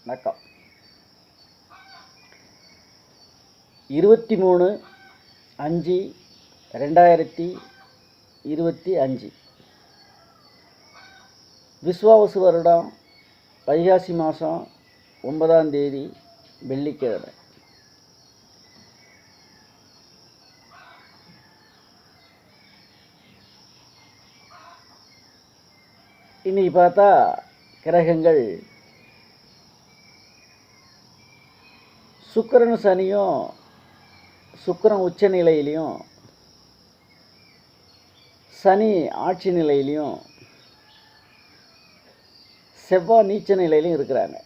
வணக்கம். 23/5/2025 விஸ்வாவசு வருடம் வைகாசி மாதம் 9ஆம் தேதி வெள்ளிக்கிழமை. இன்னைக்கு பார்த்தா கிரகங்கள் சுக்கிரன் சனியும் சுக்கிரன் உச்ச நிலையிலையும் சனி ஆட்சி நிலையிலையும் செவ்வாய் நீச்ச நிலையிலையும் இருக்கிறாங்க.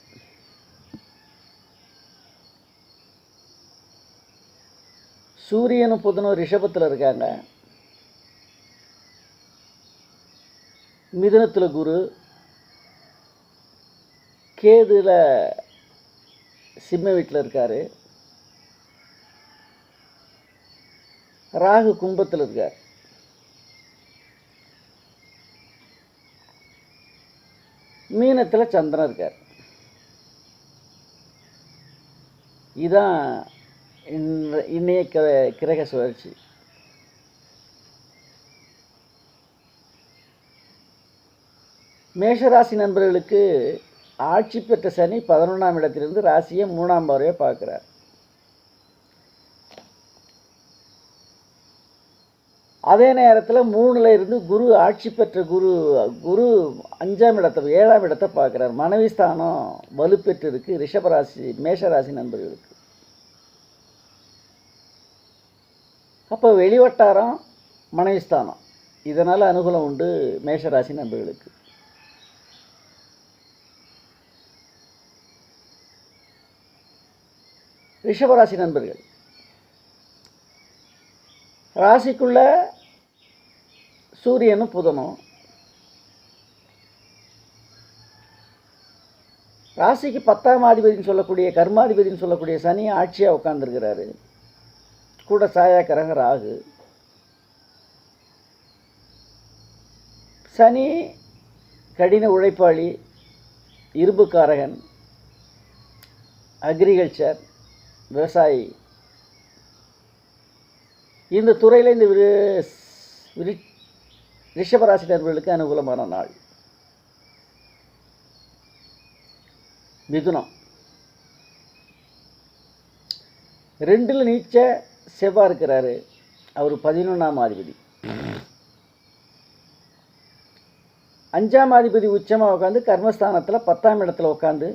சூரியனும் புதனும் ரிஷபத்தில் இருக்காங்க. மிதுனத்தில் குரு, கேதுல சிம்ம வீட்டில் இருக்கார். ராகு கும்பத்தில் இருக்கார். மீனத்தில் சந்திரன் இருக்கார். இதுதான் இன்னைய கிரக சுழற்சி. மேஷராசி நண்பர்களுக்கு ஆட்சி பெற்ற சனி 11ஆம் இடத்திலிருந்து ராசியை 3ஆம் பார்வையை பார்க்குறார். அதே நேரத்தில் 3ல் இருந்து குரு ஆட்சி பெற்ற குரு 5ஆம் இடத்தை 7ஆம் இடத்தை பார்க்குறார். மனைவி ஸ்தானம் வலுப்பெற்று இருக்கு ரிஷபராசி மேஷராசி நண்பர்களுக்கு. அப்போ வெளிவட்டாரம் மனைவி ஸ்தானம், இதனால் அனுகூலம் உண்டு மேஷராசி நண்பர்களுக்கு. ரிஷபராசி நண்பர்கள் ராசிக்குள்ள சூரியனும் புதனும், ராசிக்கு 10ஆம் அதிபதினு சொல்லக்கூடிய கர்மாதிபதினு சொல்லக்கூடிய சனி ஆட்சியாக உட்கார்ந்துருக்கிறாரு. கூட சாயா கிரக ராகு. சனி கடின உழைப்பாளி, இரும்புக்காரகன், அக்ரிகல்ச்சர், விவசாயி. இந்த துறையில் இந்த ரிஷபராசி நண்பர்களுக்கு அனுகூலமான நாள். மிதுனம் 2ல் நீச்ச செவ்வாய் இருக்கிறாரு. அவர் 11ஆம் அதிபதி. 5ஆம் அதிபதி உச்சமாக உட்காந்து கர்மஸ்தானத்தில் 10ஆம் இடத்துல உட்காந்து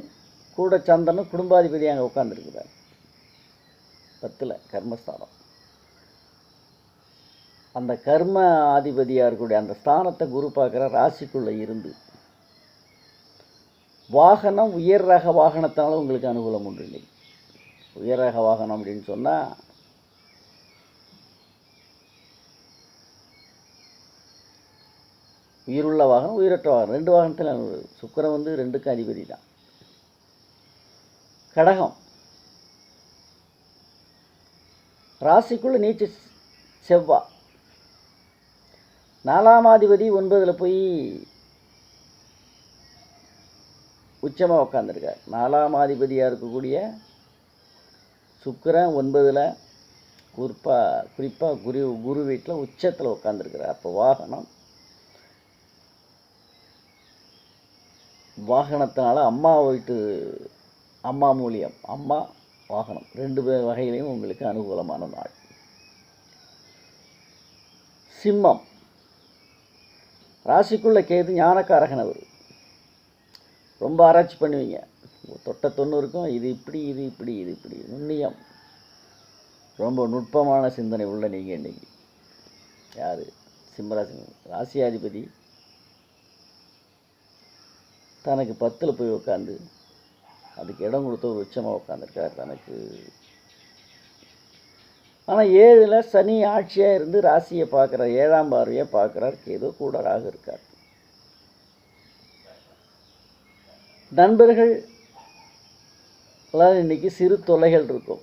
கூட சந்திரனும் குடும்பாதிபதி அங்கே உட்காந்துருக்கிறார். 10ல் கர்மஸ்தானம். அந்த கர்ம அதிபதியாக இருக்கக்கூடிய அந்த ஸ்தானத்தை குரு பார்க்குற ராசிக்குள்ளே இருந்து வாகனம் உயர் ரக வாகனத்தினால உங்களுக்கு அனுகூலம் உண்டு. இன்னைக்கு உயர் ரக வாகனம் அப்படின்னு சொன்னால் உயிருள்ள வாகனம் உயிரற்ற வாகனம் 2 வாகனத்தில் சுக்கிரன் 2க்கும் அதிபதி தான். கடகம் ராசிக்குள்ள நீச்ச செவ்வாய் 4ஆம் அதிபதி 9ல் போய் உச்சமாக உட்காந்துருக்கார். 4ஆம் அதிபதியாக இருக்கக்கூடிய சுக்கிரன் 9ல் குறிப்பாக குரு வீட்டில் உச்சத்தில் உட்காந்துருக்கிறார். அப்போ வாகனத்தினால அம்மா மூலியம் அம்மா வாகனம் 2 வகையிலையும் உங்களுக்கு அனுகூலமான நாள். சிம்மம் ராசிக்குள்ள கேது ஞானக்காரகன். அவர் ரொம்ப ஆராய்ச்சி பண்ணுவீங்க. தொட்ட 90க்கும் இது இப்படி நுண்ணியம், ரொம்ப நுட்பமான சிந்தனை உள்ள நீங்கள். இன்னைக்கு யார் சிம்மராசி ராசியாதிபதி தனக்கு 10ல் போய் உட்காந்து அதுக்கு இடம் கொடுத்த ஒரு உச்சமாக உட்காந்துருக்கார் தனக்கு. ஆனால் 7ல் சனி ஆட்சியாக இருந்து ராசியை பார்க்குறார். 7ஆம் பார்வையை பார்க்குறார். ஏதோ கூட ராகு இருக்கார். நண்பர்கள் இன்னைக்கு சிறு தொல்லைகள் இருக்கும்.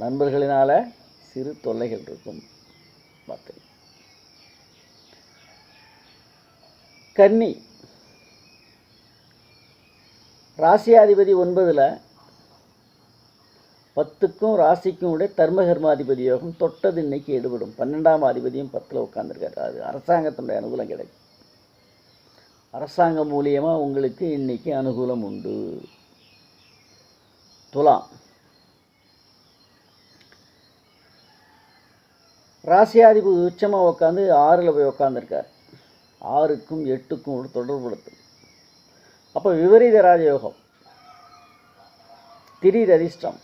நண்பர்களினால் சிறு தொல்லைகள் இருக்கும். கன்னி ராசியாதிபதி 9ல் 10க்கும் ராசிக்கும் உடைய தர்மகர்மாதிபதி யோகம் தொட்டது இன்னைக்கு எடுபடும். 12ஆம் அதிபதியும் 10ல் உட்காந்துருக்காரு. அது அரசாங்கத்தினுடைய அனுகூலம் கிடைக்கும். அரசாங்கம் மூலியமாக உங்களுக்கு இன்னைக்கு அனுகூலம் உண்டு. துலாம் ராசியாதிபதி உச்சமாக உட்காந்து 6ல் போய் உட்காந்துருக்கார். 6க்கும் 8க்கும் ஒரு தொடர்புபடுத்தும். அப்போ விபரீத ராஜயோகம், திடீர் அதிர்ஷ்டம்,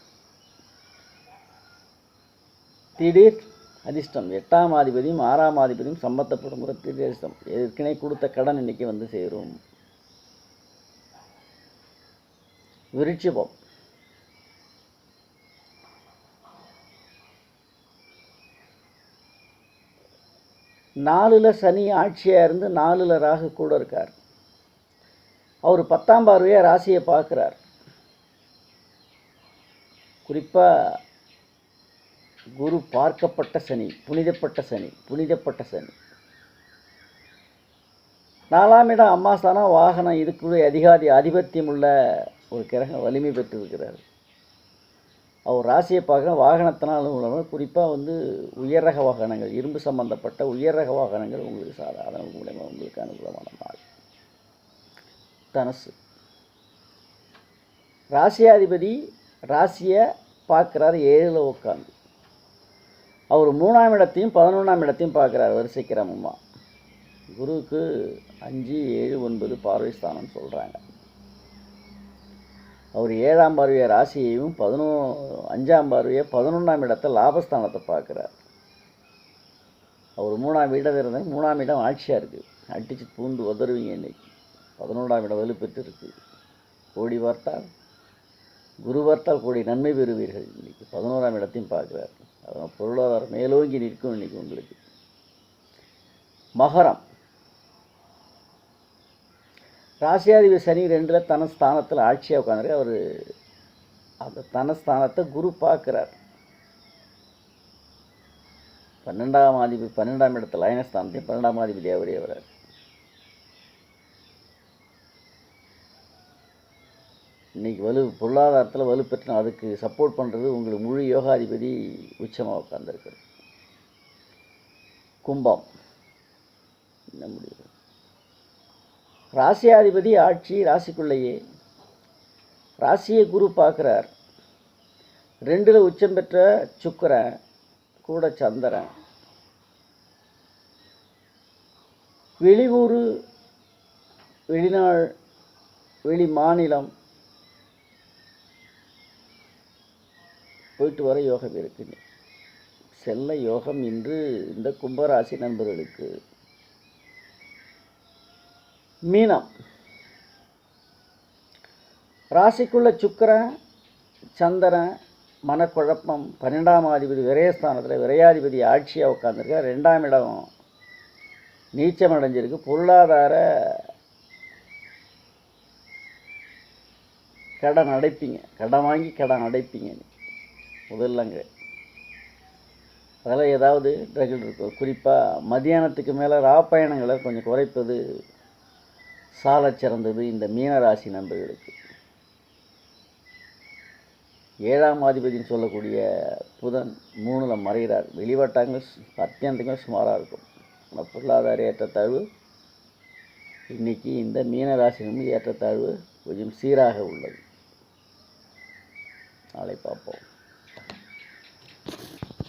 திடீர் அதிர்ஷ்டம். 8ஆம் அதிபதியும் 6ஆம் அதிபதியும் சம்பந்தப்படும் ஒரு திடீர் அதிர்ஷ்டம். ஏற்கனவே கொடுத்த கடன் இன்னைக்கு வந்து சேரும். விருட்சிபம் நாலுல சனி ஆட்சியாக இருந்து 4ல் ராகு கூட இருக்கார். அவர் 10ஆம் பார்வையாக ராசியை பார்க்குறார். குறிப்பாக குரு பார்க்கப்பட்ட சனி, புனிதப்பட்ட சனி, புனிதப்பட்ட சனி. 4ஆம் இடம் அம்மாஸ்தானம், வாகனம், இதுக்குரிய ஆதிபத்தியம் உள்ள ஒரு கிரகம் வலிமை பெற்றிருக்கிறார். அவர் ராசியை பார்க்க வாகனத்தினாலும் உள்ளவர். குறிப்பாக வந்து உயர் ரக வாகனங்கள், இரும்பு சம்பந்தப்பட்ட உயர் ரக வாகனங்கள் உங்களுக்கு சாதாரண மூலமாக உங்களுக்கு அனுகூலமான நாள். தனுசு ராசியாதிபதி ராசியை பார்க்குறாரு 7ல் உட்காந்து. அவர் 3ஆம் இடத்தையும் 11ஆம் இடத்தையும் பார்க்குறாரு வரிசை கிரமமாக. குருவுக்கு 5, 7, 9 பார்வை ஸ்தானம்னு சொல்கிறாங்க. அவர் 7ஆம் பார்வையை ராசியையும் 5ஆம் பார்வையை 11ஆம் இடத்தை லாபஸ்தானத்தை பார்க்குறார். அவர் 3ஆம் இடம் இருந்தால் 3ஆம் இடம் ஆட்சியாக இருக்குது. அடித்து பூந்து உதறுவீங்க இன்னைக்கு. 11ஆம் இடம் வலுப்பெற்று இருக்குது. கோடி பார்த்தால் குரு பார்த்தால் கோடி நன்மை பெறுவீர்கள். இன்றைக்கி 11ஆம் இடத்தையும் பார்க்குறார். அதனால் பொருளாதாரம் மேலோங்கி நிற்கும் இன்றைக்கி உங்களுக்கு. மகரம் ராசியாதிபதி சனி 2ல் தனஸ்தானத்தில் ஆட்சியாக உட்காந்துருக்கு. அவர் அந்த தனஸ்தானத்தை குரு பார்க்குறார். 12ஆம் இடத்துல அயனஸ்தானத்தையும் 12ஆம் அதிபதி அவரே வரார். இன்றைக்கி பொருளாதாரத்தில் வலுப்பெற்று அதுக்கு சப்போர்ட் பண்ணுறது உங்களுக்கு முழு யோகாதிபதி உச்சமாக உட்காந்துருக்கிறது. கும்பம் என்ன முடிவு? ராசியாதிபதி ஆட்சி ராசிக்குள்ளேயே, ராசியை குரு பார்க்குறார். 2ல் உச்சம் பெற்ற சுக்கிரன் கூட சந்திரன். வெளியூர், வெளிநாள், வெளி மாநிலம் போயிட்டு வர யோகம் இருக்குது. செல்ல யோகம் இன்று இந்த கும்பராசி நண்பர்களுக்கு. மீனம் ராசிக்குள்ள சுக்கிரன் சந்திரன் மனக்குழப்பம். 12ஆம் அதிபதி விரயஸ்தானத்தில் விரையாதிபதி ஆட்சியாக உட்காந்துருக்க. 2ஆம் இடம் நீச்சம் அடைஞ்சிருக்கு. பொருளாதார கடன் அடைப்பீங்க. கடன் வாங்கி கடன் அடைப்பீங்க முதல்லங்க. அதெல்லாம் ஏதாவது ட்ரகிள் இருக்கும். குறிப்பாக மத்தியானத்துக்கு மேலே ராப்பயணங்களை கொஞ்சம் குறைப்பது சாலச் சிறந்தது இந்த மீனராசி நண்பர்களுக்கு. 7ஆம் அதிபதினு சொல்லக்கூடிய புதன் 3ல் மறைகிறார். வெளிவட்டாங்கள் அத்தியந்தங்கள் சுமாராக இருக்கும். ஆனால் பொருளாதார ஏற்றத்தாழ்வு இன்றைக்கி இந்த மீனராசி ஏற்றத்தாழ்வு கொஞ்சம் சீராக உள்ளது. நாளை பார்ப்போம்.